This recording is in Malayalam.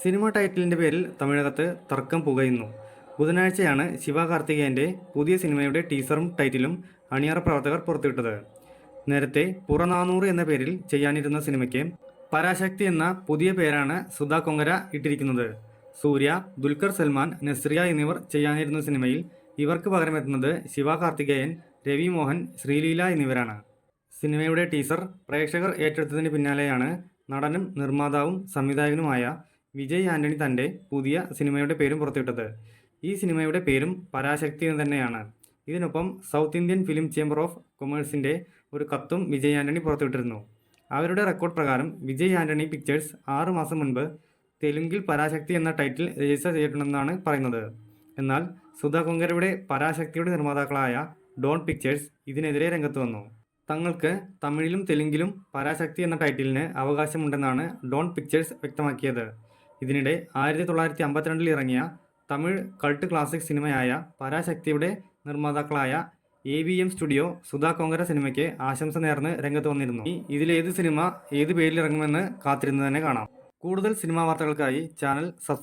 സിനിമ ടൈറ്റിലിൻ്റെ പേരിൽ തമിഴകത്ത് തർക്കം പുകയുന്നു. ബുധനാഴ്ചയാണ് ശിവകാർത്തികേയൻ്റെ പുതിയ സിനിമയുടെ ടീസറും ടൈറ്റിലും അണിയറ പ്രവർത്തകർ പുറത്തുവിട്ടത്. നേരത്തെ പുറനാനൂറ് എന്ന പേരിൽ ചെയ്യാനിരുന്ന സിനിമയ്ക്ക് പരാശക്തി എന്ന പുതിയ പേരാണ് സുധാ കൊങ്കര ഇട്ടിരിക്കുന്നത്. സൂര്യ, ദുൽഖർ സൽമാൻ, നസ്രിയ എന്നിവർ ചെയ്യാനിരുന്ന സിനിമയിൽ ഇവർക്ക് പകരമെത്തുന്നത് ശിവകാർത്തികേയൻ, രവി മോഹൻ, ശ്രീലീല എന്നിവരാണ്. സിനിമയുടെ ടീസർ പ്രേക്ഷകർ ഏറ്റെടുത്തതിന് പിന്നാലെയാണ് നടനും നിർമ്മാതാവും സംവിധായകനുമായ വിജയ് ആൻ്റണി തൻ്റെ പുതിയ സിനിമയുടെ പേരും പുറത്തുവിട്ടത്. ഈ സിനിമയുടെ പേരും പരാശക്തി എന്ന് തന്നെയാണ്. ഇതിനൊപ്പം south Indian film chamber of കൊമേഴ്സിൻ്റെ ഒരു കത്തും വിജയ് ആൻ്റണി പുറത്തുവിട്ടിരുന്നു. അവരുടെ റെക്കോർഡ് പ്രകാരം വിജയ് ആൻ്റണി പിക്ചേഴ്സ് 6 മാസം മുൻപ് തെലുങ്കിൽ പരാശക്തി എന്ന ടൈറ്റിൽ രജിസ്റ്റർ ചെയ്തിട്ടുണ്ടെന്നാണ് പറയുന്നത്. എന്നാൽ സുധാ കൊങ്കരയുടെ പരാശക്തിയുടെ നിർമ്മാതാക്കളായ ഡോൺ പിക്ചേഴ്സ് ഇതിനെതിരെ രംഗത്ത് വന്നു. തങ്ങൾക്ക് തമിഴിലും തെലുങ്കിലും പരാശക്തി എന്ന ടൈറ്റിലിന് അവകാശമുണ്ടെന്നാണ് ഡോൺ പിക്ചേഴ്സ് വ്യക്തമാക്കിയത്. ഇതിനിടെ 1952 ഇറങ്ങിയ തമിഴ് കൾട്ട് ക്ലാസിക് സിനിമയായ പരാശക്തിയുടെ നിർമ്മാതാക്കളായ AVM സ്റ്റുഡിയോ സുധാ കൊങ്കര സിനിമയ്ക്ക് ആശംസ നേർന്ന് രംഗത്ത് വന്നിരുന്നു. ഇതിലേത് സിനിമ ഏത് പേരിലിറങ്ങുമെന്ന് കാത്തിരുന്ന് തന്നെ കാണാം. കൂടുതൽ സിനിമാ വാർത്തകൾക്കായി ചാനൽ സബ്സ്ക്രൈബ്